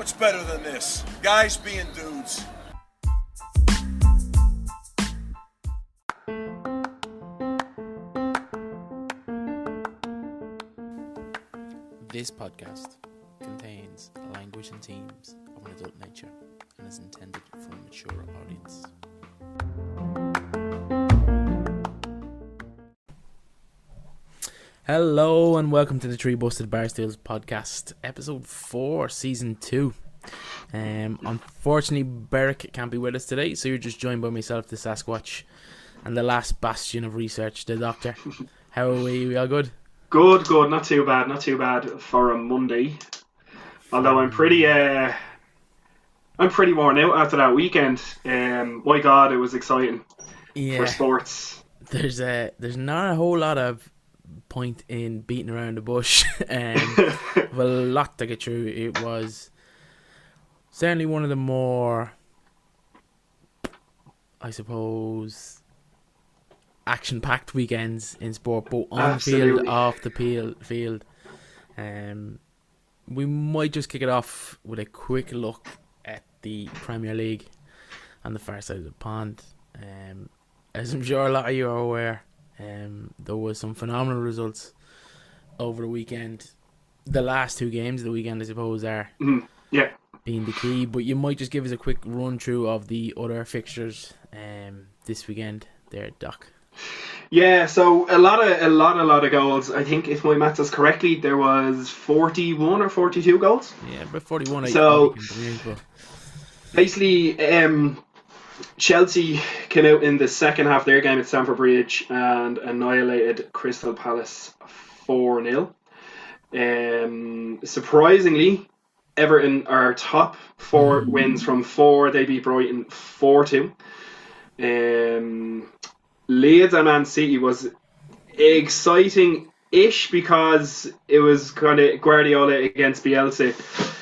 What's better than this? Guys being dudes. This podcast contains language and themes of an adult nature and is intended for a mature audience. Hello and welcome to the Busted Barstools podcast, episode 4, season 2. Unfortunately, Berric can't be with us today, so you're just joined by myself, the Sasquatch, and the last bastion of research, the Doctor. How are we? We all good? Good. Not too bad for a Monday. Although I'm pretty worn out after that weekend. My God, it was exciting for sports. There's not a whole lot of point in beating around the bush. With a lot to get through. It was certainly one of the more, I suppose, action-packed weekends in sport, both on field, off the field. We might just kick it off with a quick look at the Premier League on the far side of the pond. As I'm sure a lot of you are aware, there was some phenomenal results over the weekend. The last two games of the weekend, I suppose, are being the key. But you might just give us a quick run through of the other fixtures this weekend there, Doc. Yeah, so a lot of goals. I think if my maths is correctly, there was 41 or 42 goals. Yeah, about 41. So basically, Chelsea came out in the second half of their game at Stamford Bridge and annihilated Crystal Palace 4-0. Surprisingly, Everton are top 4 wins from 4. They beat Brighton 4-2. Leeds and Man City was exciting-ish because it was kind of Guardiola against Bielsa.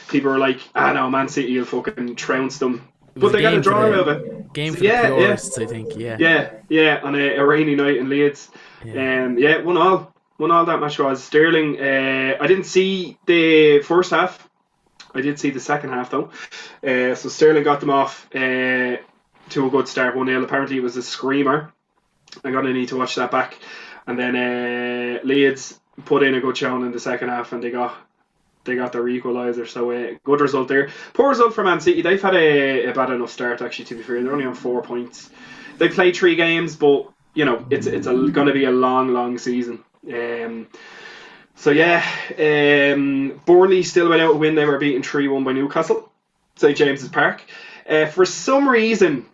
People were like, no, Man City will fucking trounce them. But they got a draw out of it. Game for the purists, I think, Yeah, on a rainy night in Leeds. 1-1 that match was. Sterling, I didn't see the first half. I did see the second half, though. So Sterling got them off to a good start, 1-0. Apparently it was a screamer. I'm going to need to watch that back. And then Leeds put in a good showing in the second half and they got their equaliser. So good result there. Poor result for Man City. They've had a bad enough start, actually, to be fair. They're only on 4 points. They played 3 games, but, you know, it's going to be a long season. Burnley still went out a win. They were beaten 3-1 by Newcastle, St James's Park. For some reason,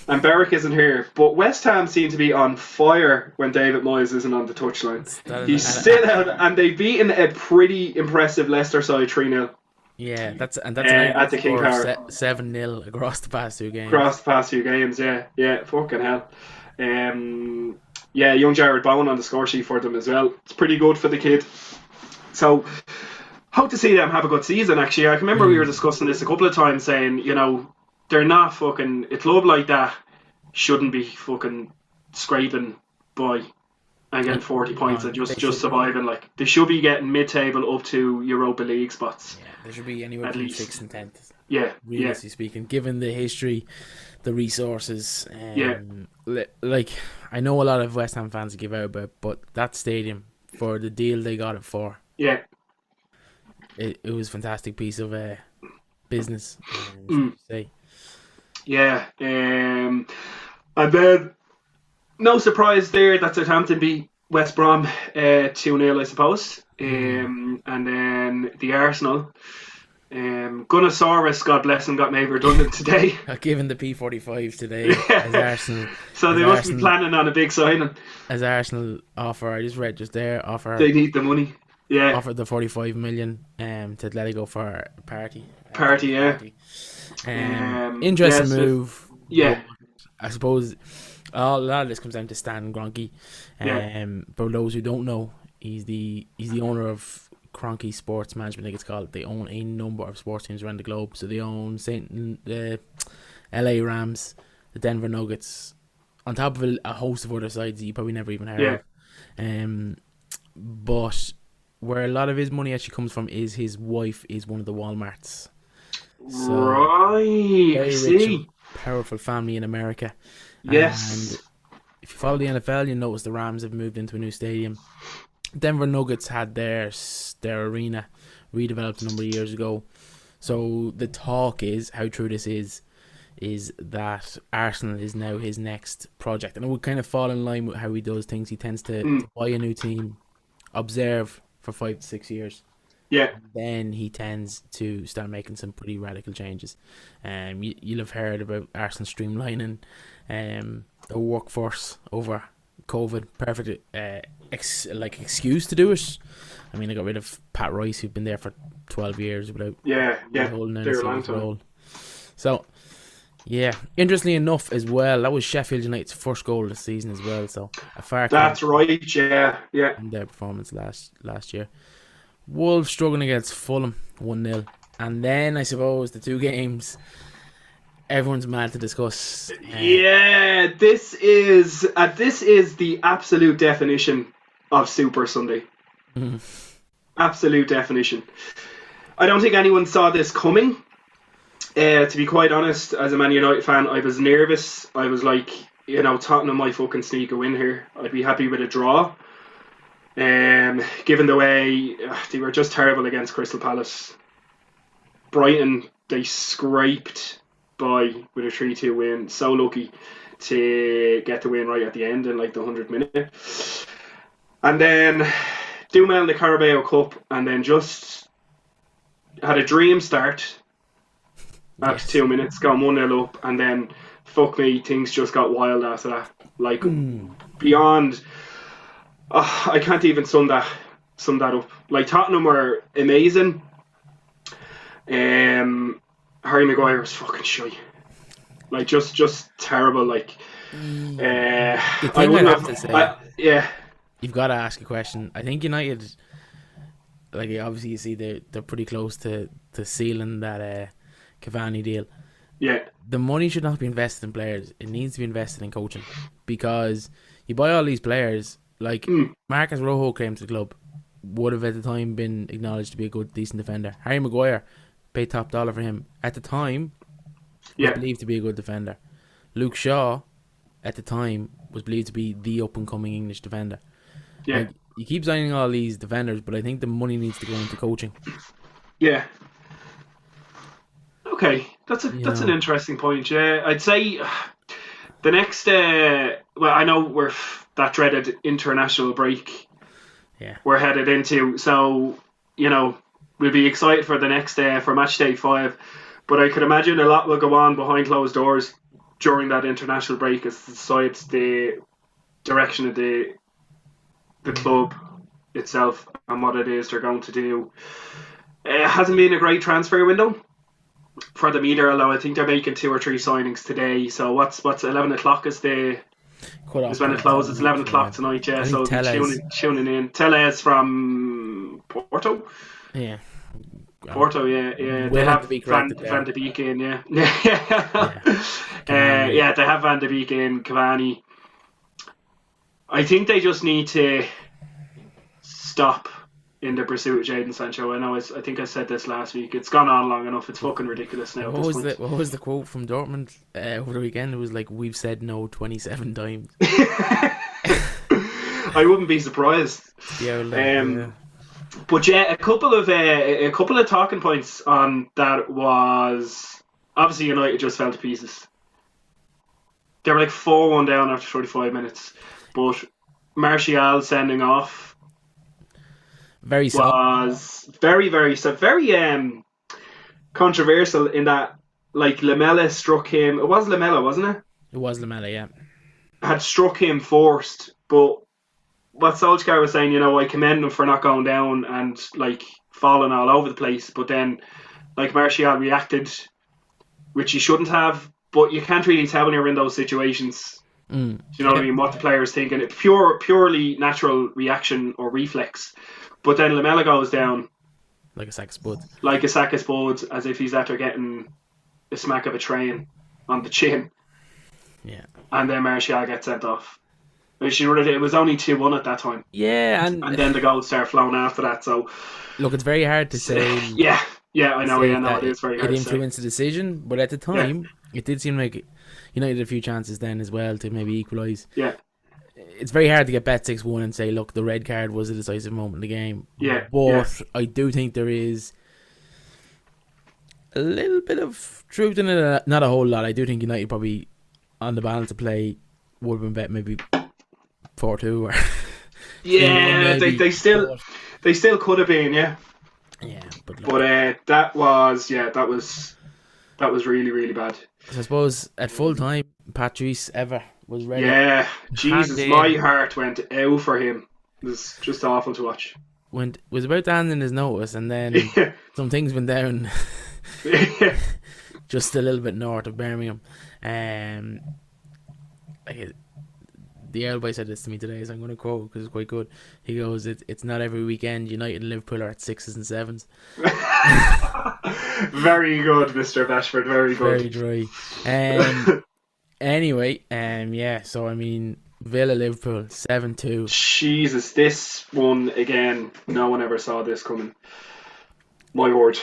and Berric isn't here, but West Ham seem to be on fire when David Moyes isn't on the touchline. He's still out, and they've beaten a pretty impressive Leicester side 3-0. Yeah, that's at the King Power 7-0 across the past 2 games. Yeah, fucking hell. Young Jared Bowen on the score sheet for them as well. It's pretty good for the kid. So, hope to see them have a good season, actually. I can remember we were discussing this a couple of times, saying, you know, they're not fucking... A club like that shouldn't be fucking scraping by and getting 40 points and just surviving. Like, they should be getting mid-table up to Europa League spots. Yeah, there should be anywhere between 6th and 10th. Yeah, realistically speaking, given the history, the resources. Like, I know a lot of West Ham fans give out about, but that stadium, for the deal they got it for, it was a fantastic piece of business. Say. Yeah, and then no surprise there that Southampton beat West Brom 2-0, I suppose. And then the Arsenal, Gunnosaurus, God bless him, got made redundant today. Given the P45 today as Arsenal. So they must be planning on a big signing. As Arsenal offer, I just read there, they need the money. Yeah. Offered the 45 million to let it go for a party. Interesting move. Yeah. I suppose a lot of this comes down to Stan Kroenke. For those who don't know, he's the owner of Kroenke Sports Management, I think it's called. They own a number of sports teams around the globe. So they own the LA Rams, the Denver Nuggets, on top of a host of other sides you probably never even heard of. But where a lot of his money actually comes from is his wife is one of the Walmart's So, right, I very rich and see. powerful family in America. Yes. And if you follow the NFL, you notice the Rams have moved into a new stadium. Denver Nuggets had their arena redeveloped a number of years ago. So the talk is, how true this is that Arsenal is now his next project. And it would kind of fall in line with how he does things. He tends to buy a new team, observe for 5 to 6 years. Yeah. Then he tends to start making some pretty radical changes. You'll have heard about Arsenal streamlining the workforce over COVID. Perfect excuse to do it. I mean, they got rid of Pat Rice, who'd been there for 12 years without holding any serious role. So, yeah, interestingly enough as well, that was Sheffield United's first goal of the season as well. So a far cry. That's right, yeah. In their performance last year. Wolves struggling against Fulham 1-0. And then I suppose the two games everyone's mad to discuss. Yeah, this is the absolute definition of Super Sunday. Absolute definition. I don't think anyone saw this coming. To be quite honest, as a Man United fan, I was nervous. I was like, Tottenham might fucking sneak a win here. I'd be happy with a draw. Given the way they were just terrible against Crystal Palace. Brighton, they scraped by with a 3-2 win. So lucky to get the win right at the end in like the 100th minute. And then do well in the Carabao Cup, and then just had a dream start after 2 minutes, gone 1-0 up, and then fuck me, things just got wild after that. Like beyond, I can't even sum that up. Like Tottenham were amazing. Harry Maguire was fucking shy. Like just terrible. Like the thing I have to say, you've got to ask a question. I think United, like obviously you see they're pretty close to sealing that Cavani deal. Yeah. The money should not be invested in players. It needs to be invested in coaching, because you buy all these players. Like Marcus Rojo came to the club, would have at the time been acknowledged to be a good, decent defender. Harry Maguire, paid top dollar for him at the time. Was believed to be a good defender. Luke Shaw, at the time, was believed to be the up and coming English defender. Yeah. Like, you keep signing all these defenders, but I think the money needs to go into coaching. Yeah. Okay, that's an interesting point. Yeah, I'd say the next. I know we're that dreaded international break. Yeah, we're headed into. So we'll be excited for the next for match day 5. But I could imagine a lot will go on behind closed doors during that international break as decides the direction of the club itself and what it is they're going to do. It hasn't been a great transfer window for them either, although I think they're making 2 or 3 signings today. So what's 11 o'clock is when it closes. 11 o'clock tonight, yeah. So tuning in. Tellez from Porto. Yeah. Porto, yeah. They have Van de Beek in, yeah. They have Van de Beek in, Cavani. I think they just need to stop in the pursuit of Jadon Sancho. I think I said this last week. It's gone on long enough. It's fucking ridiculous now. What was the quote from Dortmund over the weekend? It was like, we've said no 27 times. I wouldn't be surprised. But yeah, a couple of talking points on that was obviously United just fell to pieces. They were like 4-1 down after 45 minutes, but Martial sending off was very, very controversial in that, like, Lamela struck him. It was Lamela, wasn't it? It was Lamela, yeah. Had struck him forced, but what Solskjaer was saying, I commend him for not going down and like falling all over the place, but then like Martial reacted, which he shouldn't have. But you can't really tell when you're in those situations. Do you know what I mean? What the player's thinking. It's purely natural reaction or reflex. But then Lamela goes down like a sack of spuds. Like a sack of spuds, as if he's after getting a smack of a train on the chin. Yeah. And then Martial gets sent off. It was only 2-1 at that time. Yeah, and then the goals start flowing after that. So look, it's very hard to say. Yeah. Yeah, I know. say Yeah, no, that it is very it hard to say. influenced the decision, but at the time, it did seem like United had a few chances then as well to maybe equalise. Yeah, It's very hard to get bet 6-1 and say, look, the red card was a decisive moment in the game. yeah, But I do think there is a little bit of truth in it, not a whole lot. I do think United probably, on the balance of play, would have been bet maybe 4-2 or yeah. maybe, They still could have been, yeah. Yeah, but that was really, really bad. I suppose at full time, Patrice Ever was ready. Yeah, Jesus, my heart went out for him. It was just awful to watch. Was about to hand in his notice, and then some things went down just a little bit north of Birmingham. The Earl Boy said this to me today, so I'm going to quote because it's quite good. He goes, "It's not every weekend United and Liverpool are at 6s and 7s." Very good, Mr. Bashford. Very good. Very dry. Anyway, yeah. So I mean, Villa Liverpool 7-2. Jesus, this one again. No one ever saw this coming. My word.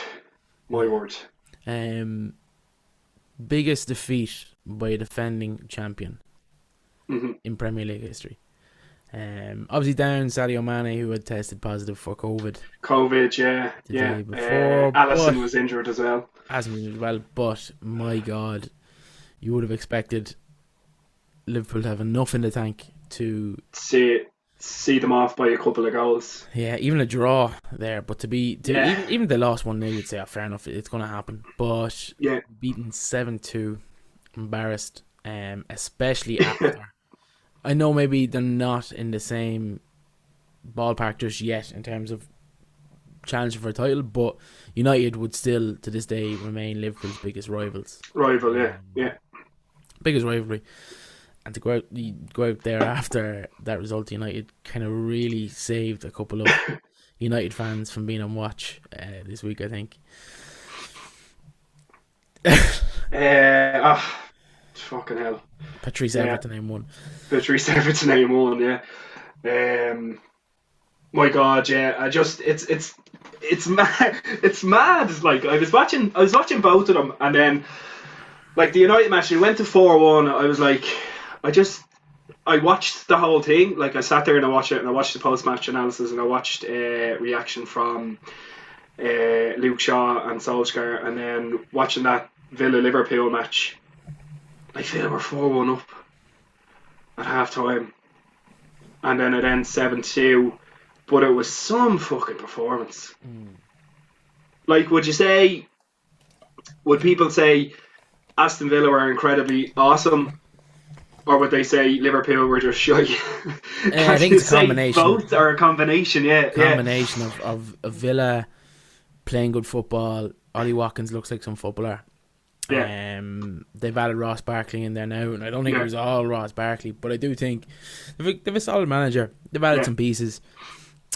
Biggest defeat by a defending champion in Premier League history. Obviously down Sadio Mane, who had tested positive for COVID. Yeah. Day before, Alisson was injured as well. But my God, you would have expected Liverpool to have enough in the tank to see them off by a couple of goals. Yeah, even a draw there, but even the last 1-0, you'd say, fair enough, it's going to happen. But beaten 7-2, embarrassed, especially after. I know maybe they're not in the same ballpark just yet in terms of challenging for a title, but United would still, to this day, remain Liverpool's biggest rivals. Biggest rivalry. And to go out there after that result, United kind of really saved a couple of United fans from being on watch this week, I think. Fucking hell. Patrice Everton name one. Patrice Everton name one, yeah. My God, yeah. It's mad. It's mad. Like I was watching both of them, and then like the United match, it went to 4-1. I was like, I watched the whole thing. Like I sat there and I watched it, and I watched the post-match analysis, and I watched reaction from Luke Shaw and Solskjaer, and then watching that Villa-Liverpool match. Like Villa were 4-1 up at half time, and then it ends 7-2. But it was some fucking performance. Like, would people say Aston Villa were incredibly awesome, or would they say Liverpool were just shy? I think it's a combination. Both are a combination, yeah. Combination of Villa playing good football. Ollie Watkins looks like some footballer. Yeah. They've added Ross Barkley in there now, and I don't think it was all Ross Barkley, but I do think they've a solid manager. They've added some pieces.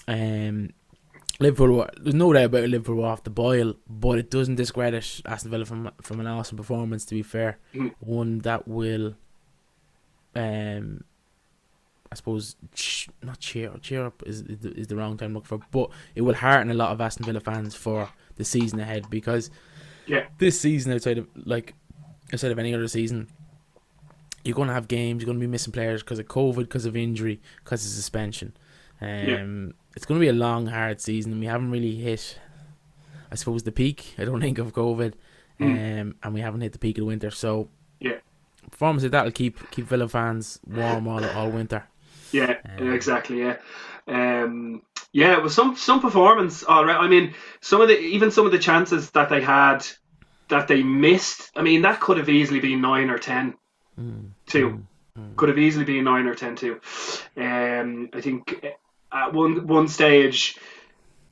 Liverpool, there's no doubt about Liverpool were off the boil, but it doesn't discredit Aston Villa from an awesome performance, to be fair. One that will I suppose not cheer up is the wrong time to look for, but it will hearten a lot of Aston Villa fans for the season ahead, because this season, outside of any other season, you're going to have games, you're going to be missing players because of COVID, because of injury, because of suspension. It's going to be a long, hard season, and we haven't really hit, I suppose, the peak, I don't think, of COVID, and we haven't hit the peak of the winter, so performance like that will keep Villa fans warm all winter. Exactly. It was some performance. All right. I mean, some of the chances that they had that they missed. I mean, that could have easily been 9 or 10. Could have easily been 9 or 10 too. I think at one stage,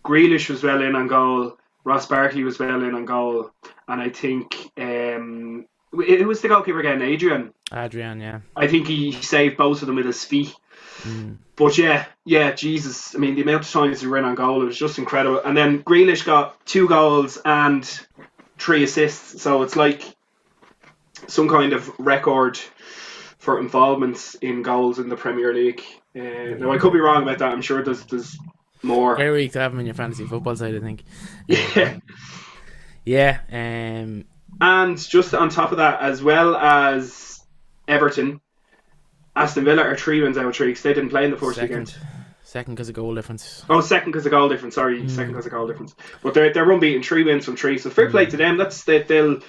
Grealish was well in on goal. Ross Barkley was well in on goal, and I think it was the goalkeeper again, Adrian, yeah. I think he saved both of them with his feet. But Jesus, I mean, the amount of times he ran on goal, it was just incredible. And then Grealish got 2 goals and 3 assists, so it's like some kind of record for involvements in goals in the Premier League. Now I could be wrong about that. I'm sure there's more. Very weak to have him in your fantasy football side, I think. Yeah. And just on top of that, as well as Everton, Aston Villa are 3 wins out of 3 because they didn't play in the first weekend. Second because of goal difference. Oh, second because of goal difference. Sorry, second because of goal difference. But they're unbeaten, 3 wins from 3. So fair play to them. They'll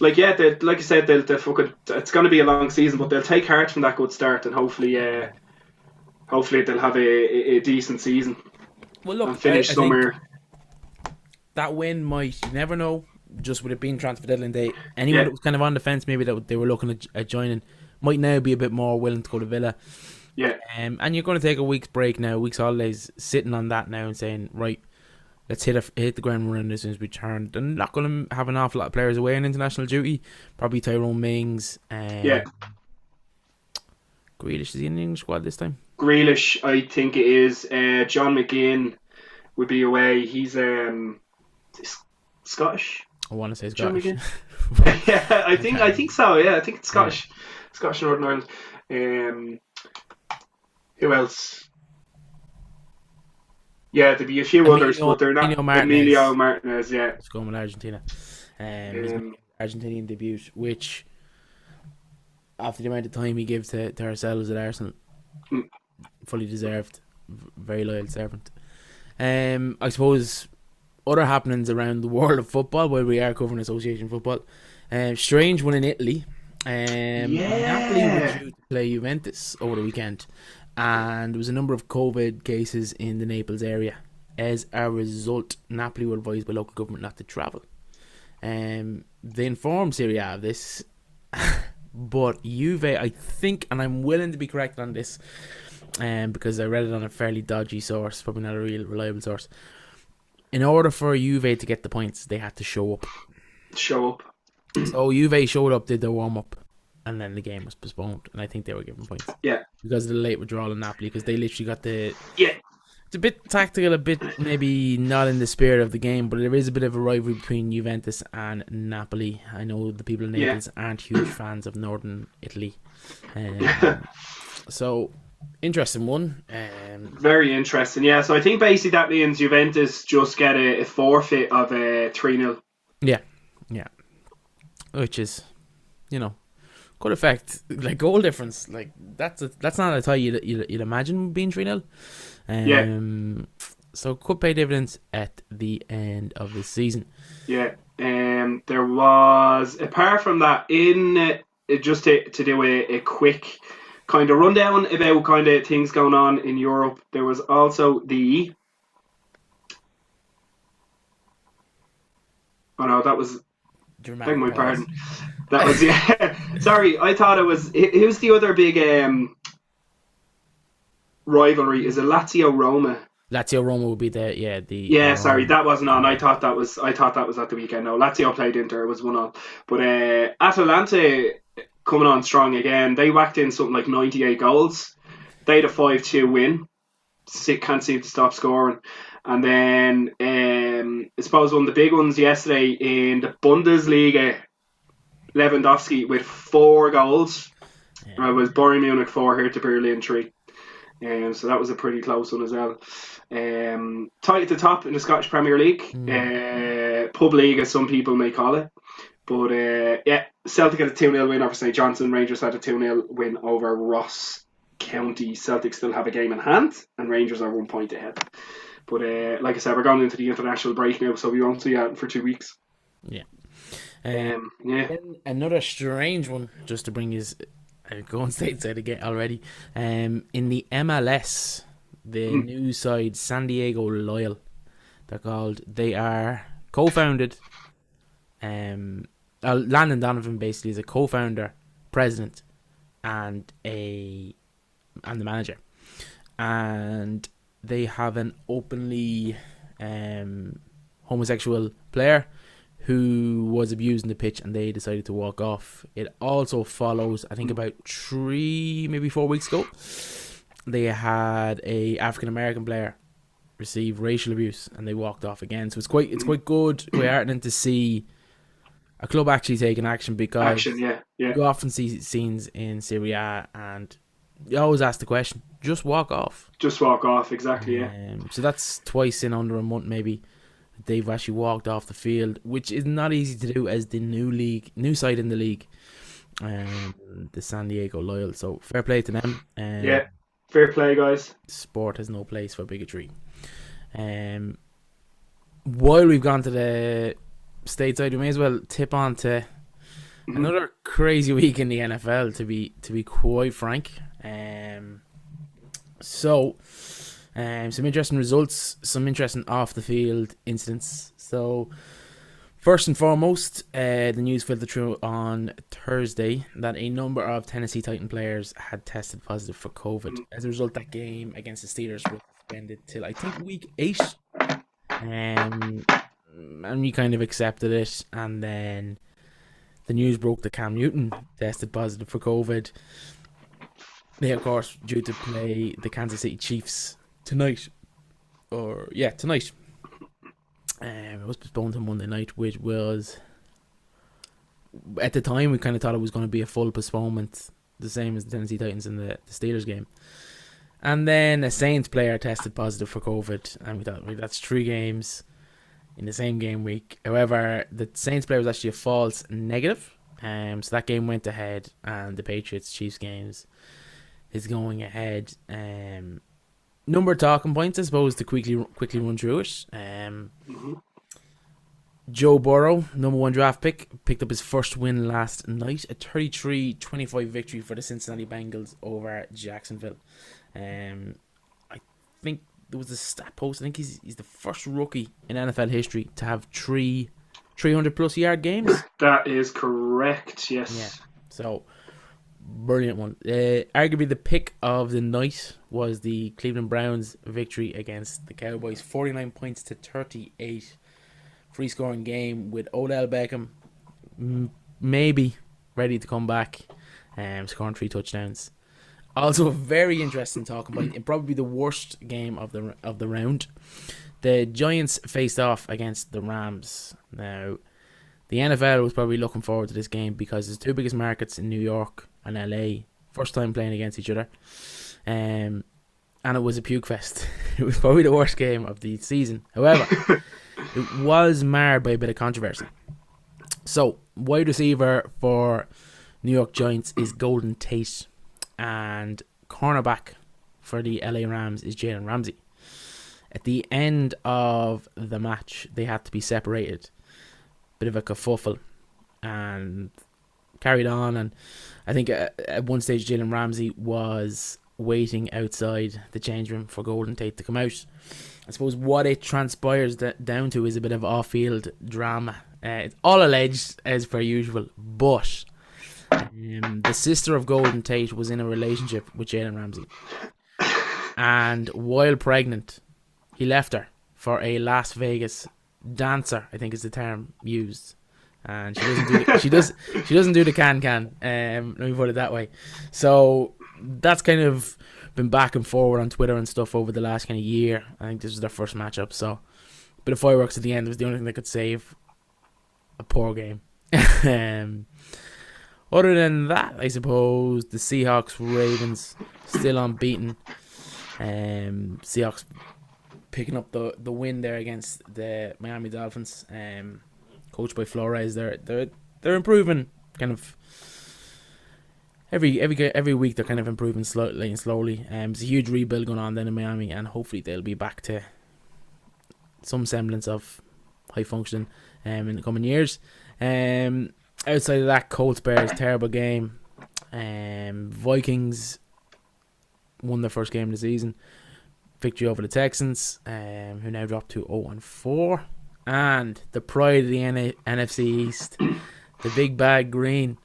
like you said, they'll fucking. It's going to be a long season, but they'll take heart from that good start, and hopefully they'll have a decent season. Well, look, and finish somewhere. That win might, you never know. Just with it being transfer deadline day, anyone that was kind of on the fence, maybe that they were looking at joining, might now be a bit more willing to go to Villa. Yeah. And you're going to take a week's break now, week's holidays, sitting on that now and saying, right, let's hit the ground running as soon as we turn. They're not going to have an awful lot of players away on international duty. Probably Tyrone Mings. Yeah. Grealish, is he in the English squad this time? Grealish, I think it is. John McGinn would be away. He's Scottish. I want to say Scottish. John McGinn. Yeah, I think so. Yeah, I think it's Scottish. Yeah. Scottish Northern Ireland. Who else? Yeah, there'd be a few others, but they're not. Emilio Martinez, yeah. Let's go with Argentina. His Argentinian debut, which, after the amount of time he gives to ourselves at Arsenal, fully deserved. Very loyal servant. I suppose other happenings around the world of football, while we are covering association football. Strange one in Italy. Napoli were due to play Juventus over the weekend, and there was a number of COVID cases in the Naples area. As a result, Napoli were advised by local government not to travel. They informed Serie A of this, but Juve, I think, and I'm willing to be correct on this, because I read it on a fairly dodgy source, probably not a real reliable source. In order for Juve to get the points, they had to show up. So Juve showed up, did their warm-up, and then the game was postponed, and I think they were given points. Yeah. Because of the late withdrawal in Napoli, because they literally got the... Yeah. It's a bit tactical, a bit maybe not in the spirit of the game, but there is a bit of a rivalry between Juventus and Napoli. I know the people in Naples aren't huge fans of northern Italy. So, interesting one. Very interesting, yeah. So I think basically that means Juventus just get a forfeit of 3-0. Yeah. Which is, could affect, like, goal difference. Like, that's not a tie you'd imagine being 3-0. So could pay dividends at the end of the season. Yeah. There was, apart from that, just to do a quick kind of rundown about kind of things going on in Europe, there was also the... Oh no, that was... Beg my pardon. That was, yeah. Sorry, I thought it was... Who's the other big rivalry? Is it Lazio-Roma? Lazio-Roma would be sorry, that wasn't on. I thought that was at the weekend. No, Lazio played Inter. It was 1-1. But Atalanta coming on strong again. They whacked in something like 98 goals. They had a 5-2 win. Can't seem to stop scoring. And then I suppose one of the big ones yesterday in the Bundesliga, Lewandowski with 4 goals. Yeah. It was Bayern Munich 4, Hertha Berlin 3. So that was a pretty close one as well. Tight at the top in the Scottish Premier League. Pub League, as some people may call it. But Celtic had a 2-0 win over St Johnstone. Rangers had a 2-0 win over Ross County. Celtic still have a game in hand, and Rangers are 1 point ahead. But like I said, we're going into the international break now, so we won't see that for 2 weeks. Yeah. Another strange one, just to bring his going stateside again already. In the MLS, the new side San Diego Loyal, they're called. They are co-founded. Landon Donovan basically is a co-founder, president, and the manager, and they have an openly homosexual player who was abused in the pitch, and they decided to walk off. It also follows, I think, about 3, maybe 4 weeks ago, they had a African American player receive racial abuse, and they walked off again. So it's quite good, quite heartening to see a club actually taking action, because you often see scenes in Serie A and you always ask the question, just walk off. Just walk off, exactly, yeah. So that's twice in under a month maybe They've actually walked off the field, which is not easy to do as the new side in the league, the San Diego Loyal. So fair play to them. Yeah, fair play, guys. Sport has no place for bigotry. While we've gone to the stateside, we may as well tip on to another crazy week in the NFL. To be quite frank, some interesting results, some interesting off the field incidents. So first and foremost, the news filtered through on Thursday that a number of Tennessee Titan players had tested positive for COVID. As a result, that game against the Steelers was suspended till I think week 8. And we kind of accepted it, and then the news broke that Cam Newton tested positive for COVID. They, of course, due to play the Kansas City Chiefs tonight. Tonight. It was postponed to Monday night, which was, at the time, we kind of thought it was going to be a full postponement, the same as the Tennessee Titans in the Steelers game. And then a Saints player tested positive for COVID, and we thought, well, that's 3 games in the same game week. However, the Saints player was actually a false negative, so that game went ahead, and the Patriots-Chiefs games is going ahead. Number of talking points, I suppose, to quickly run through it. Joe Burrow, number 1 draft pick, picked up his first win last night, a 33-25 victory for the Cincinnati Bengals over Jacksonville. I think there was a stat post. I think he's the first rookie in NFL history to have 300-plus yard games. That is correct, yes. Yeah, so brilliant one. Arguably the pick of the night was the Cleveland Browns victory against the Cowboys, 49 points to 38. Free scoring game with Odell Beckham maybe ready to come back, scoring 3 touchdowns. Also, a very interesting talking point, and probably the worst game of the round. The Giants faced off against the Rams. Now, the NFL was probably looking forward to this game because it's 2 biggest markets in New York and LA. First time playing against each other. And it was a puke fest. It was probably the worst game of the season. However, it was marred by a bit of controversy. So, wide receiver for New York Giants is Golden Tate, and cornerback for the LA Rams is Jalen Ramsey. At the end of the match, they had to be separated. Bit of a kerfuffle, and carried on. And I think at one stage, Jalen Ramsey was waiting outside the change room for Golden Tate to come out. I suppose what it transpires down to is a bit of off-field drama. It's all alleged, as per usual, but the sister of Golden Tate was in a relationship with Jalen Ramsey, and while pregnant, he left her for a Las Vegas dancer, I think is the term used, and she doesn't do the can. Let me put it that way. So that's kind of been back and forward on Twitter and stuff over the last kind of year. I think this was their first matchup, so a bit of fireworks at the end was the only thing that could save a poor game. Other than that, I suppose the Seahawks Ravens still unbeaten. Seahawks picking up the win there against the Miami Dolphins. Coached by Flores, they're improving kind of every week. They're kind of improving slowly. There's a huge rebuild going on then in Miami, and hopefully they'll be back to some semblance of high function in the coming years. Outside of that, Colts Bears, terrible game. Vikings won their first game of the season. Victory over the Texans, who now dropped to 0-4. And the pride of the NFC East, the big bad green,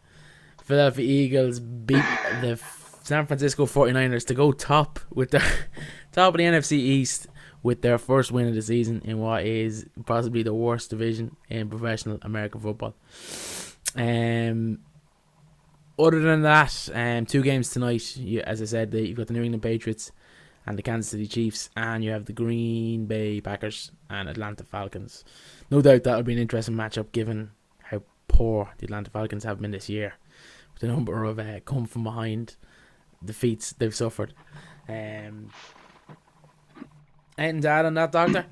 Philadelphia Eagles beat the San Francisco 49ers to go top of the NFC East with their first win of the season in what is possibly the worst division in professional American football. Other than that, 2 games tonight. As I said, you've got the New England Patriots and the Kansas City Chiefs, and you have the Green Bay Packers and Atlanta Falcons. No doubt that'll be an interesting matchup given how poor the Atlanta Falcons have been this year, with the number of come from behind defeats they've suffered. Anything to add on that, Doctor?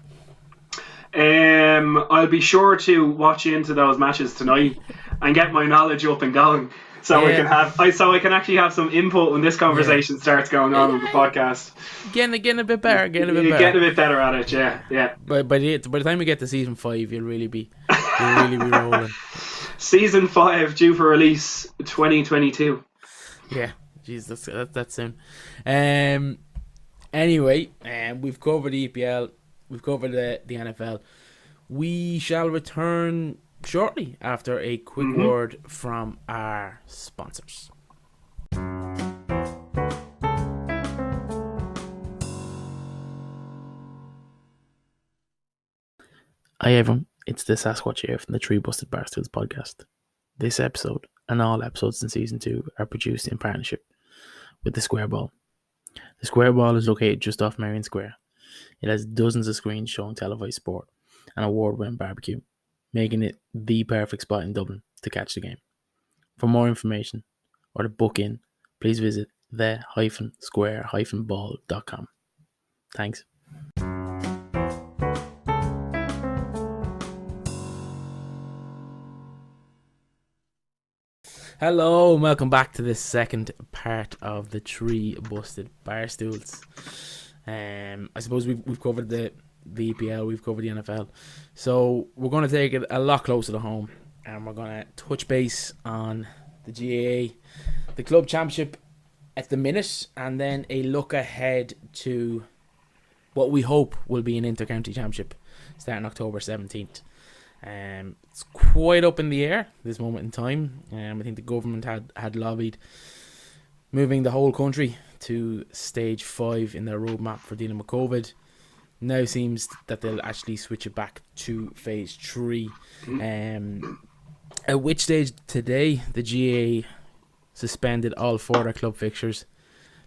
I'll be sure to watch into those matches tonight and get my knowledge up and going, so I can actually have some input when this conversation starts going on the podcast. Getting a bit better. Getting a bit better at it. Yeah. By the time we get to season 5, you'll really be rolling. Season 5 due for release 2022. Yeah, jeez, that's soon. Anyway, we've covered the EPL, we've covered the NFL. We shall return shortly after a quick word from our sponsors. Hi everyone, it's the Sasquatch here from the Busted Barstools podcast. This episode and all episodes in season 2 are produced in partnership with the Square Ball. The Square Ball is located just off Marion Square. It has dozens of screens showing televised sport and award-winning barbecue, making it the perfect spot in Dublin to catch the game. For more information or to book in, please visit the-square-ball.com. Thanks. Hello and welcome back to the second part of the Busted Barstools. I suppose we've covered the EPL, we've covered the NFL. So we're going to take it a lot closer to home and we're going to touch base on the GAA, the club championship at the minute, and then a look ahead to what we hope will be an intercounty championship starting October 17th. It's quite up in the air this moment in time. I think the government had lobbied moving the whole country to stage 5 in their roadmap for dealing with COVID. Now seems that they'll actually switch it back to phase 3. At which stage today the GAA suspended all further club fixtures.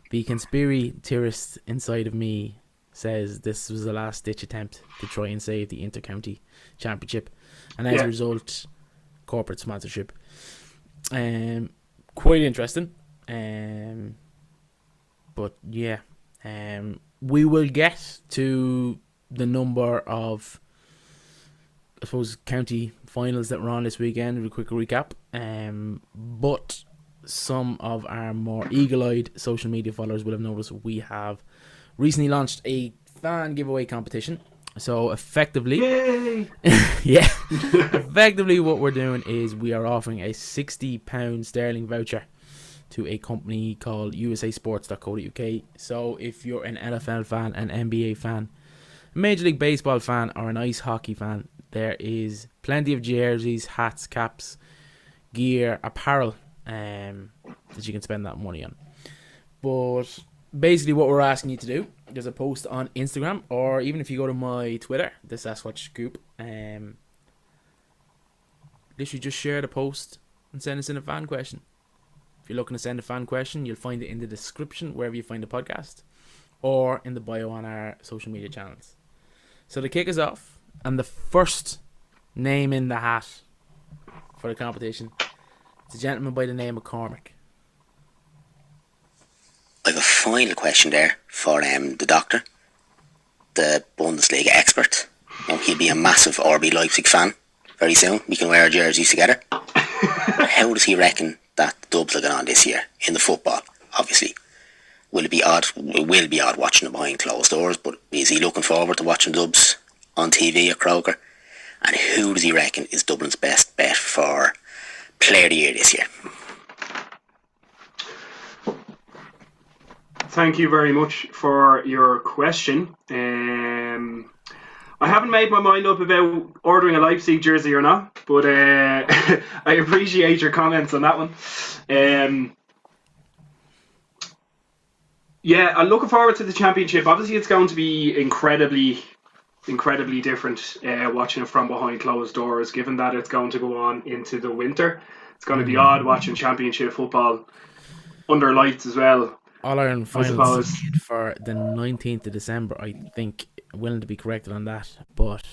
The conspiracy theorist inside of me says this was the last ditch attempt to try and save the intercounty championship, and as a result, corporate sponsorship. Quite interesting. But yeah, we will get to the number of, I suppose, county finals that were on this weekend with a quick recap. But some of our more eagle-eyed social media followers will have noticed we have recently launched a fan giveaway competition. So effectively, effectively what we're doing is we are offering a £60 sterling voucher to a company called usasports.co.uk. So if you're an NFL fan, an NBA fan, a Major League Baseball fan, or an ice hockey fan, there is plenty of jerseys, hats, caps, gear, apparel that you can spend that money on. But basically what we're asking you to do, there's a post on Instagram, or even if you go to my Twitter, the Sasquatch Group, literally just share the post and send us in a fan question. If you're looking to send a fan question, you'll find it in the description wherever you find the podcast, or in the bio on our social media channels. So to kick us off, and the first name in the hat for the competition, it's a gentleman by the name of Cormac. I have a final question there for the doctor, the Bundesliga expert. He'll be a massive RB Leipzig fan very soon. We can wear our jerseys together. How does he reckon that the Dubs will get on this year in the football? Obviously, will it be odd? It will be odd watching them behind closed doors. But is he looking forward to watching Dubs on TV at Croker? And who does he reckon is Dublin's best bet for Player of the Year this year? Thank you very much for your question. I haven't made my mind up about ordering a Leipzig jersey or not, but I appreciate your comments on that one. I'm looking forward to the championship. Obviously, it's going to be incredibly different watching it from behind closed doors, given that it's going to go on into the winter. It's going to be odd watching championship football under lights as well. All-Ireland finals for the 19th of December, I think. Willing to be corrected on that, but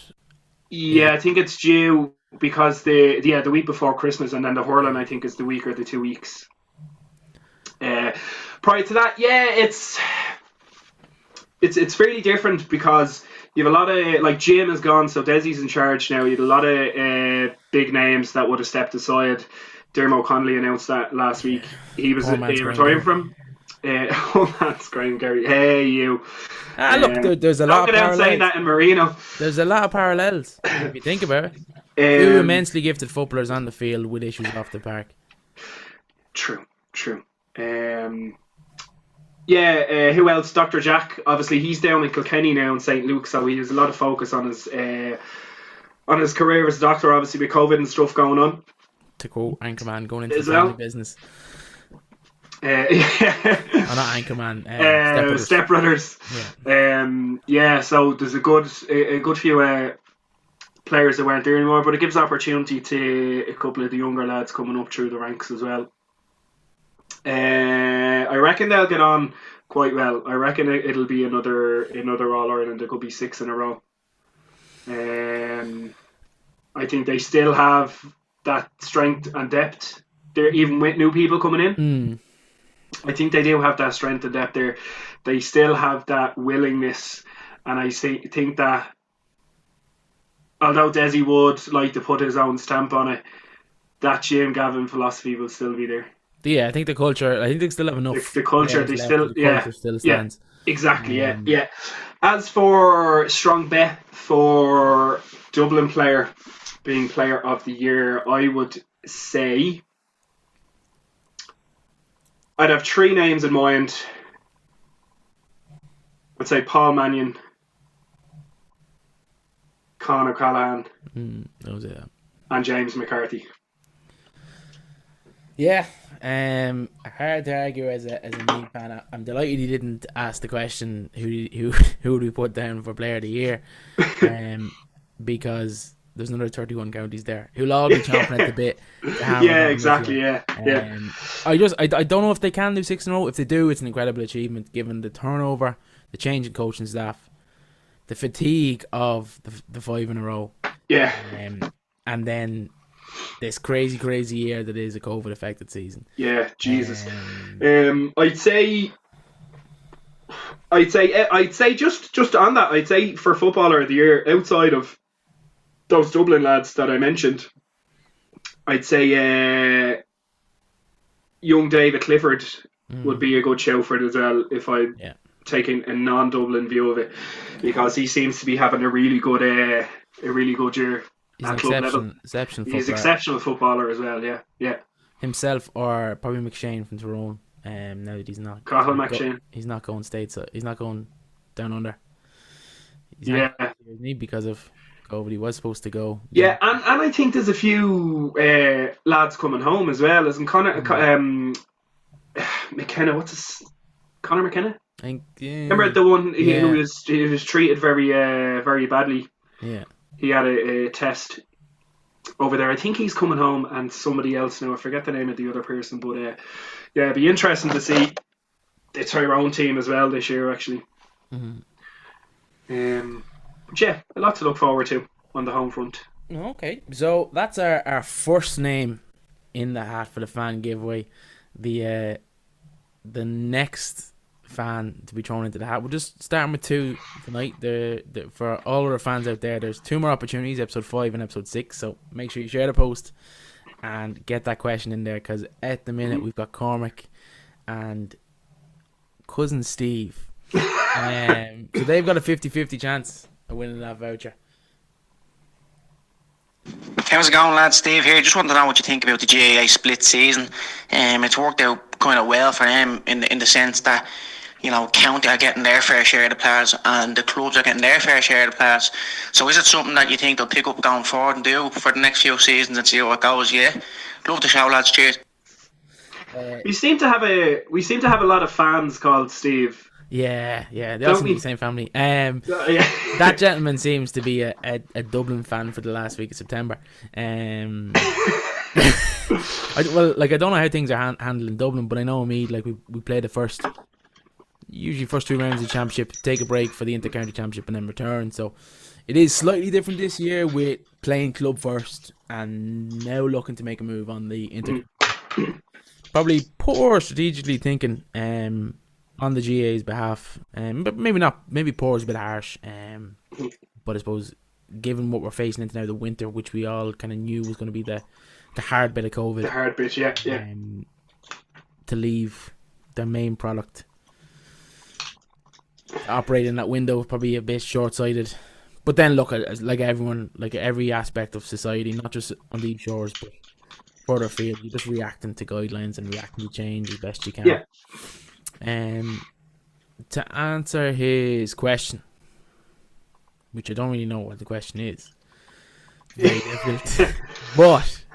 I think it's due because the week before Christmas, and then the hurling I think is the week or the 2 weeks prior to that. It's fairly different because you have a lot of, like, Jim is gone, so Desi's in charge now. You have a lot of big names that would have stepped aside. Dermot Connolly announced that last week. He was retiring from. Oh, that's Graham Gary. Hey, you. Look, there's a lot of parallels. Saying that in Marino. There's a lot of parallels, if you think about it. Two immensely gifted footballers on the field with issues off the park. True. Who else? Dr. Jack. Obviously, he's down in Kilkenny now in St. Luke, so he has a lot of focus on his career as a doctor, obviously, with COVID and stuff going on. To quote Anchorman, going into the family business. Not Anchorman. Step Brothers. Yeah. So there's a good few players that weren't there anymore, but it gives opportunity to a couple of the younger lads coming up through the ranks as well. I reckon they'll get on quite well. I reckon it'll be another All Ireland. There could be 6 in a row. I think they still have that strength and depth there, even with new people coming in. I think they do have that strength and depth there. They still have that willingness, and I think that although Desi would like to put his own stamp on it, that Jim Gavin philosophy will still be there. Yeah, I think the culture. I think they still have enough. The culture, they still, culture still stands. Yeah, exactly. Yeah. As for strong bet for Dublin player being player of the year, I would say I'd have 3 names in mind. I'd say Paul Mannion, Conor Callahan, and James McCarthy. Yeah, hard to argue as a Meath fan. I'm delighted he didn't ask the question who would we put down for player of the year, because there's another 31 counties there who'll all be chomping at the bit. Exactly. I don't know if they can do 6 in a row. If they do, it's an incredible achievement given the turnover, the change in coaching staff, the fatigue of the 5 in a row. Yeah. And then this crazy year that is a COVID affected season. Yeah, Jesus. I'd say just on that, I'd say for footballer of the year, outside of those Dublin lads that I mentioned, I'd say young David Clifford would be a good show for it as well, if I'm taking a non-Dublin view of it, because he seems to be having a really good year. He's an exceptional footballer. He's an exceptional footballer as well, yeah. Himself or probably McShane from Tyrone, now that he's not. Cathal McShane. He's not going stateside. He's not going down under. Because of COVID, he was supposed to go. Yeah, and I think there's a few lads coming home as well. Isn't McKenna? What's his? Conor McKenna? I think. Remember the one who was treated very badly. Yeah. He had a test over there. I think he's coming home, and somebody else now. I forget the name of the other person, but it'd be interesting to see the Tyrone team as well this year, actually. But yeah, a lot to look forward to on the home front. Okay, so that's our first name in the hat for the fan giveaway. The next fan to be thrown into the hat. We're just starting with 2 tonight. For all of our fans out there, there's 2 more opportunities, episode 5 and episode 6. So make sure you share the post and get that question in there, because at the minute we've got Cormac and cousin Steve. So they've got a 50-50 chance of winning that voucher. How's it going, lads? Steve here. Just want to know what you think about the GAA split season. It's worked out kind of well for them in the sense that, you know, county are getting their fair share of the players and the clubs are getting their fair share of the players. So is it something that you think they'll pick up going forward and do for the next few seasons and see how it goes? Yeah. Love the show, lads. Cheers. We seem to have a lot of fans called Steve. Yeah, they all seem to be the same family. That gentleman seems to be a Dublin fan for the last week of September. I don't know how things are handled in Dublin, but I know me, like we play the first 2 rounds of the championship, take a break for the Intercounty Championship, and then return. So it is slightly different this year with playing club first and now looking to make a move on the Intercounty. Probably poor strategically thinking. on the GA's behalf, but maybe not. Maybe poor is a bit harsh. But I suppose, given what we're facing into now, the winter, which we all kind of knew was going to be the hard bit of COVID. The hard bit, yeah. To leave their main product operating that window, probably a bit short-sighted. But then look, like everyone, like every aspect of society, not just on these shores, but further afield, you're just reacting to guidelines and reacting to change as best you can. Yeah. To answer his question, which I don't really know what the question is, very difficult. But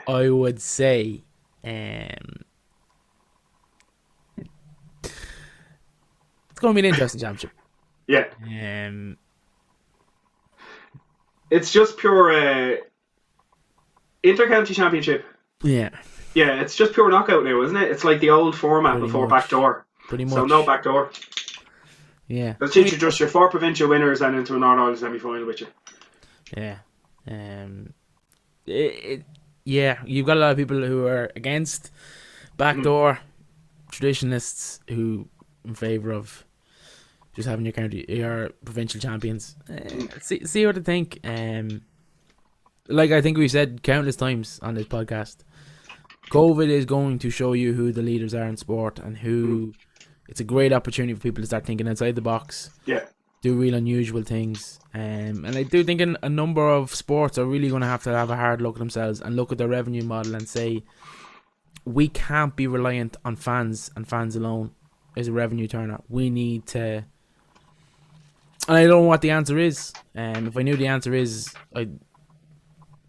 I would say, it's going to be an interesting championship. Yeah. It's just pure Intercounty Championship. Yeah. Yeah, it's just pure knockout now, isn't it? It's like the old format before backdoor. Pretty much. So no backdoor. Yeah. They'll teach you just your 4 provincial winners and into an All-Ireland semi-final with you. Yeah. Yeah, you've got a lot of people who are against backdoor, traditionalists who in favour of just having your provincial champions. See what I think. Like I think we've said countless times on this podcast, COVID is going to show you who the leaders are in sport and who. It's a great opportunity for people to start thinking outside the box. Yeah. Do real unusual things. And I do think a number of sports are really going to have a hard look at themselves and look at their revenue model and say, we can't be reliant on fans and fans alone as a revenue turner. We need to... And I don't know what the answer is. If I knew the answer is, I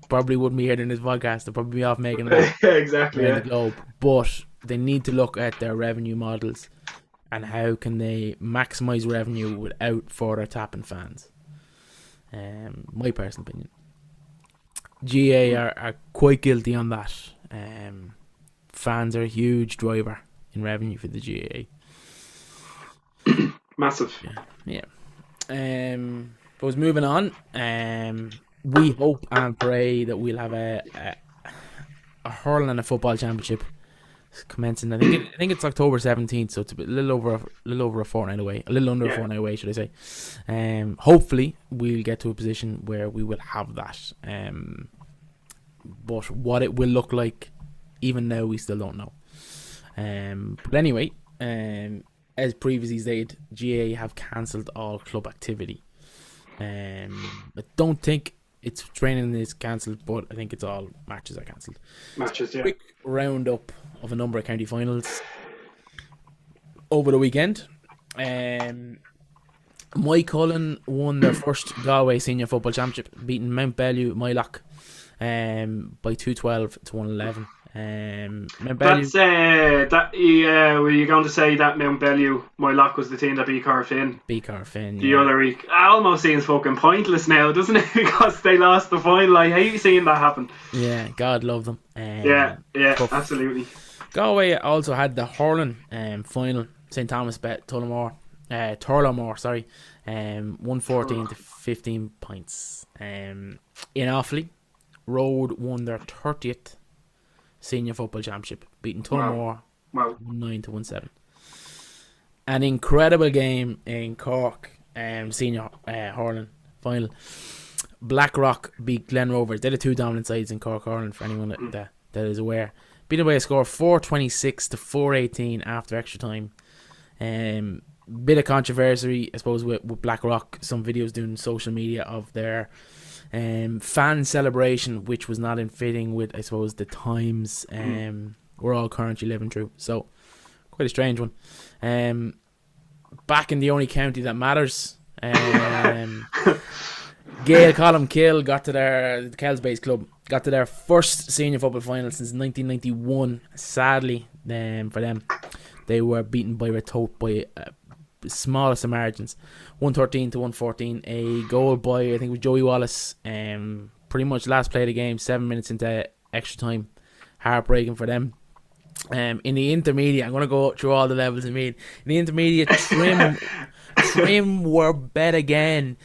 probably wouldn't be here in this podcast. I'd probably be off making it exactly, around the globe. But they need to look at their revenue models and how can they maximise revenue without further tapping fans. My personal opinion. GA are quite guilty on that. Fans are a huge driver in revenue for the GA. Massive. Yeah. But moving on, we hope and pray that we'll have a hurling and a football championship commencing. I think it's October 17th, so it's a little over a fortnight away, a little under a fortnight away, should I say. Hopefully we'll get to a position where we will have that. But what it will look like, even now, we still don't know. But anyway, as previously stated, GA have cancelled all club activity. I don't think it's training is cancelled, but I think it's all matches are cancelled. Matches, yeah. Quick roundup of a number of county finals over the weekend. Cullen won their first Galway Senior Football Championship, beating Mount Bellew Mylock by 212 to 111. Mount Bellew, were you going to say that Mount Bellew Mylock was the team that beat Carfin? The other week. It almost seems fucking pointless now, doesn't it? Because they lost the final. I hate seeing that happen. Yeah, God love them. Yeah, absolutely. Galway also had the hurling final. St Thomas bet Tullamore, 114 to 15 points. In Offaly, Road won their 30th Senior Football Championship, beating Tullamore 9 to 17. An incredible game in Cork, Senior hurling final. Blackrock beat Glen Rovers. They're the two dominant sides in Cork hurling, for anyone that is aware. Beaten by a score of 426 to 418 after extra time. Bit of controversy, I suppose, with Blackrock. Some videos doing social media of their fan celebration, which was not in fitting with, I suppose, the times we're all currently living through. So, quite a strange one. Back in the only county that matters, Gael Column Kill the Kells Base Club got to their first senior football final since 1991. Sadly, for them, they were beaten by Ratoath by smallest of margins, 113 to 114. A goal by, I think it was Joey Wallace. Pretty much last play of the game, 7 minutes into extra time. Heartbreaking for them. In the intermediate, I'm going to go through all the levels. In the intermediate, Trim were bet again.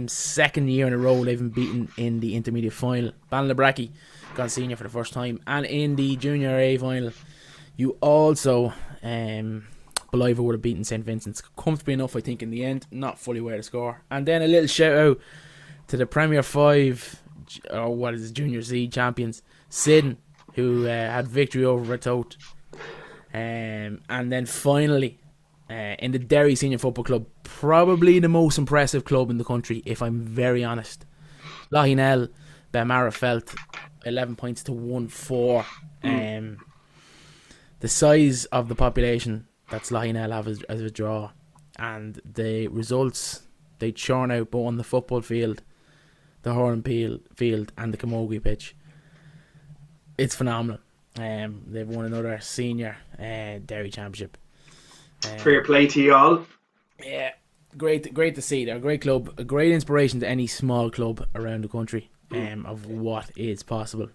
Second year in a row they've been beaten in the intermediate final. Ballinlabrackie got senior for the first time. And in the junior A final, you also Beliver would have beaten St. Vincent's comfortably enough, I think, in the end. Not fully aware of the score. And then a little shout out to the Premier 5, or what is it, Junior Z champions, Sidon, who had victory over Ratoath. And then finally, in the Derry Senior Football Club, probably the most impressive club in the country, if I'm very honest. Loughnell, Benmara Felt, 11 points to 1-4. The size of the population that's Loughnell have as a draw, and the results they churn out both on the football field, the hurling field, and the camogie pitch. It's phenomenal. They've won another senior Derry championship. Fair play to you all. Yeah, great to see. They're a great club, a great inspiration to any small club around the country. Of what is possible.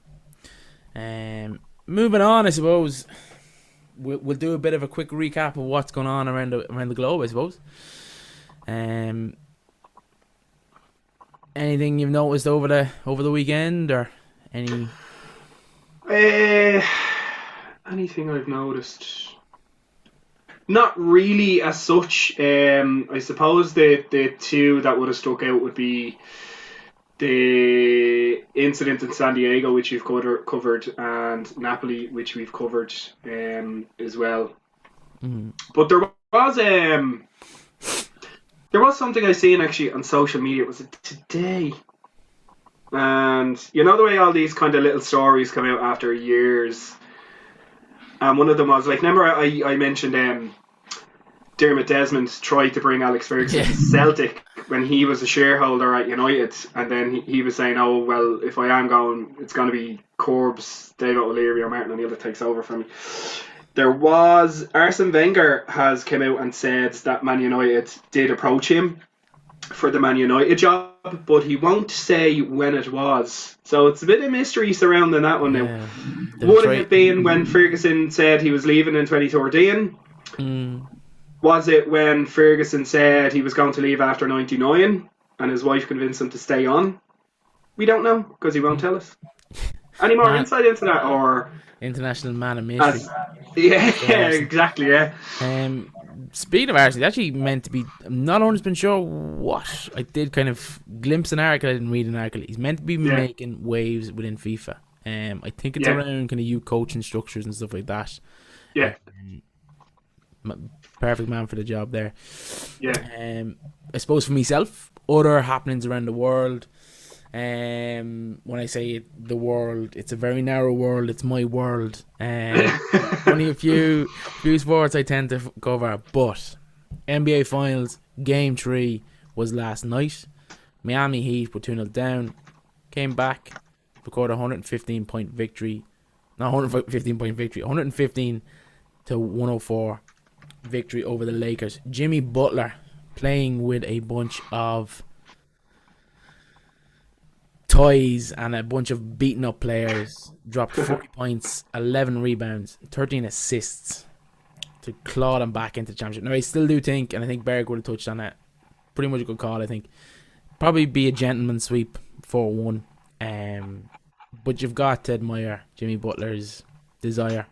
Moving on, I suppose we'll do a bit of a quick recap of what's going on around the globe, I suppose. Anything you've noticed over the weekend, or any? Anything I've noticed? Not really as such. I suppose the two that would have stuck out would be the incident in San Diego, which we've covered, and Napoli, which we've covered as well. But there was something I seen actually on social media. Was it today? And you know the way all these kind of little stories come out after years. And one of them was like, remember I mentioned Dermot Desmond tried to bring Alex Ferguson to Celtic when he was a shareholder at United, and then he was saying, oh well, if I am going, it's going to be Corbs, David O'Leary or Martin O'Neill that takes over for me. There was Arsene Wenger has come out and said that Man United did approach him for the Man United job, but he won't say when it was. So it's a bit of mystery surrounding that one now. Would it have been when Ferguson said he was leaving in 2013? Was it when Ferguson said he was going to leave after 99 and his wife convinced him to stay on? We don't know because he won't tell us. Any more insight into that, or international man of mystery? Yeah, exactly. Yeah. Speaking of Arsenal, it's actually meant to be. I'm not 100% sure what. I did kind of glimpse an article. I didn't read an article. He's meant to be making waves within FIFA. I think it's around kind of youth coaching structures and stuff like that. Yeah. Perfect man for the job there. Yeah. I suppose for myself, other happenings around the world. When I say the world, it's a very narrow world. It's my world. Only a few sports I tend to cover. But NBA Finals Game 3 was last night. Miami Heat were 2-0 down. Came back, recorded a 115-point victory. Not 115-point victory. 115 to 104 victory over the Lakers. Jimmy Butler playing with a bunch of toys and a bunch of beaten up players, dropped 40 points, 11 rebounds, 13 assists to claw them back into the championship. Now I still do think, and I think Berric would have touched on it, pretty much a good call. I think probably be a gentleman's sweep 4-1, but you've got to admire Jimmy Butler's desire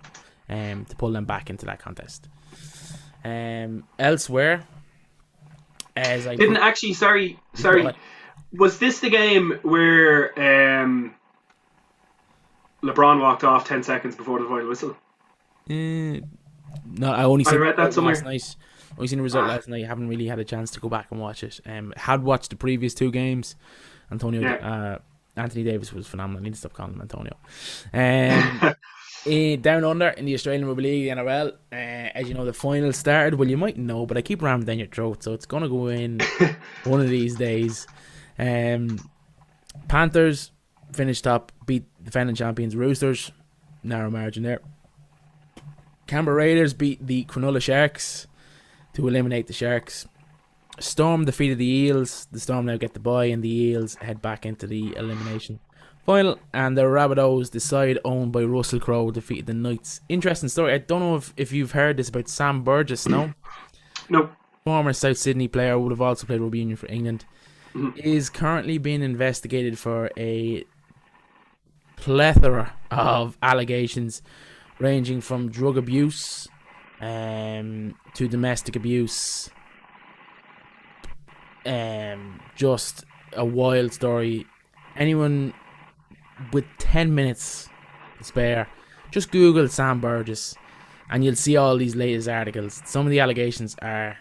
to pull them back into that contest. Elsewhere, as I didn't actually. Sorry. Was this the game where LeBron walked off 10 seconds before the final whistle? No, I read that somewhere last night. I only seen the result last night. I haven't really had a chance to go back and watch it. Had watched the previous two games. Anthony Davis was phenomenal. I need to stop calling him Antonio. Down under in the Australian Rugby League, the NRL, as you know, the final started. Well, you might know, but I keep ramming down your throat, so it's gonna go in one of these days. Panthers finished top, beat defending champions Roosters, narrow margin there. Canberra Raiders beat the Cronulla Sharks to eliminate the Sharks. Storm defeated the Eels. The Storm now get the bye, and the Eels head back into the elimination final. And the Rabbitohs, the side owned by Russell Crowe, defeated the Knights. Interesting story. I don't know if you've heard this about Sam Burgess. No. Former South Sydney player, would have also played rugby union for England. Is currently being investigated for a plethora of allegations ranging from drug abuse to domestic abuse. Just a wild story. Anyone with 10 minutes to spare, just Google Sam Burgess and you'll see all these latest articles. Some of the allegations are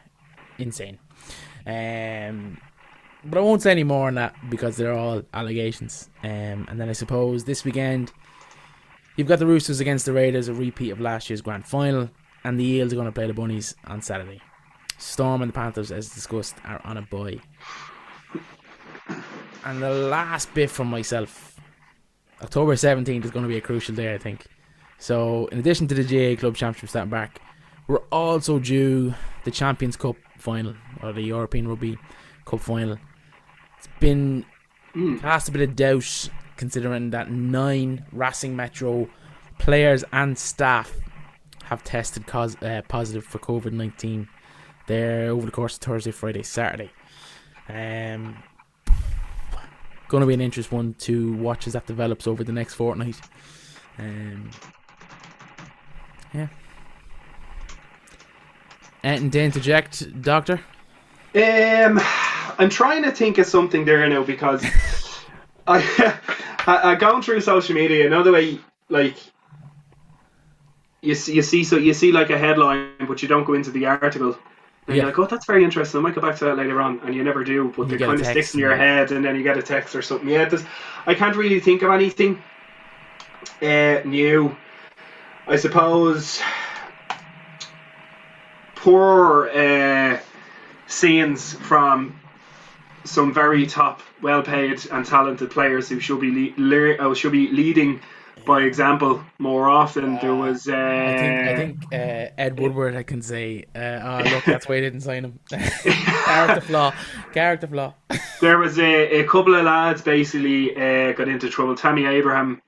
insane. But I won't say any more on that because they're all allegations. And then I suppose this weekend you've got the Roosters against the Raiders, a repeat of last year's grand final, and the Eels are going to play the Bunnies on Saturday. Storm and the Panthers, as discussed, are on a bye. And the last bit from myself, October 17th is going to be a crucial day, I think. So, in addition to the GAA Club Championship starting back, we're also due the Champions Cup final, or the European Rugby Cup final. It's been cast a bit of doubt, considering that 9 Racing Metro players and staff have tested positive for COVID-19 there over the course of Thursday, Friday, Saturday. Going to be an interesting one to watch as that develops over the next fortnight. Yeah. Anything to interject, Doctor? I'm trying to think of something there now because I going through social media, another way, like you see like a headline, but you don't go into the article. And you're like, oh, that's very interesting. I might go back to that later on, and you never do. But it kind of sticks in your head, and then you get a text or something. Yeah, I can't really think of anything new. I suppose poor scenes from some very top, well-paid and talented players who should be leading by example more often. There was I think Ed Woodward, I can say, look, that's why I didn't sign him. Character flaw. There was a couple of lads basically got into trouble. Tammy Abraham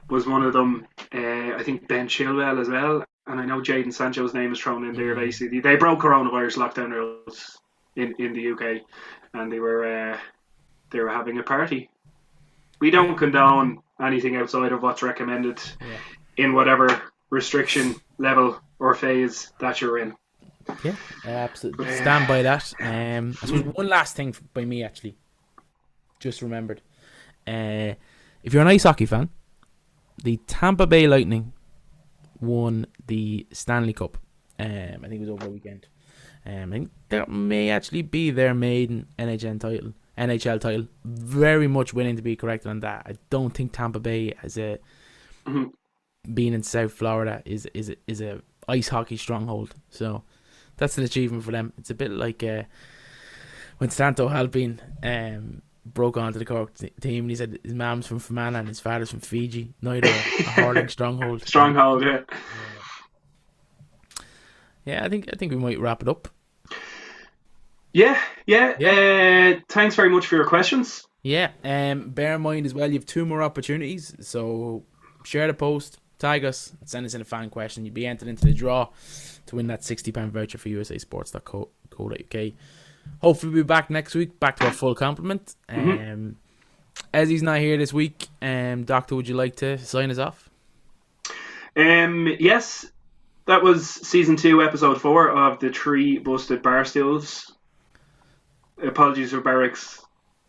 was one of them. I think Ben Chilwell as well, and I know Jadon Sancho's name is thrown in there. Basically, they broke coronavirus lockdown rules in the UK, and they were having a party. We don't condone anything outside of what's recommended in whatever restriction level or phase that you're in. Yeah, absolutely. Stand by that. I suppose one last thing by me, actually, just remembered. If you're an ice hockey fan, the Tampa Bay Lightning won the Stanley Cup. I think it was over the weekend. I think that may actually be their maiden NHL title. Very much willing to be corrected on that. I don't think Tampa Bay as being in South Florida is a ice hockey stronghold. So that's an achievement for them. It's a bit like when Santo Halpin broke onto the Cork team, and he said his mom's from Fermanagh and his father's from Fiji. Neither a hurling stronghold. Stronghold, yeah. Yeah, I think we might wrap it up. Yeah. Thanks very much for your questions. Yeah, bear in mind as well, you have 2 more opportunities. So share the post, tag us, and send us in a fan question. You'll be entered into the draw to win that £60 voucher for usasports.co.uk. Hopefully we'll be back next week, back to our full complement. As he's not here this week, Doctor, would you like to sign us off? Yes, that was season 2, episode 4 of the 3 Busted Barstools. Apologies for Berric's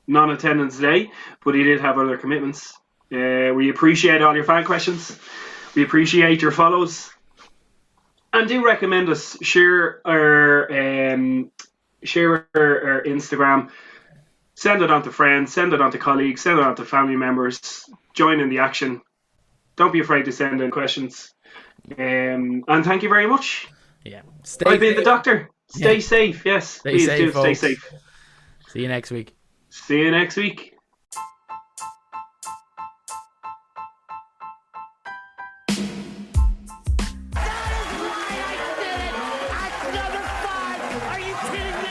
non-attendance today, but he did have other commitments. We appreciate all your fan questions. We appreciate your follows, and do recommend us. Share our Instagram. Send it on to friends. Send it on to colleagues. Send it on to family members. Join in the action. Don't be afraid to send in questions. And thank you very much. Yeah. I've been the Doctor. Stay safe. Yes, please do stay safe. See you next week. See you next week. That is why I did it at number 5. Are you kidding me?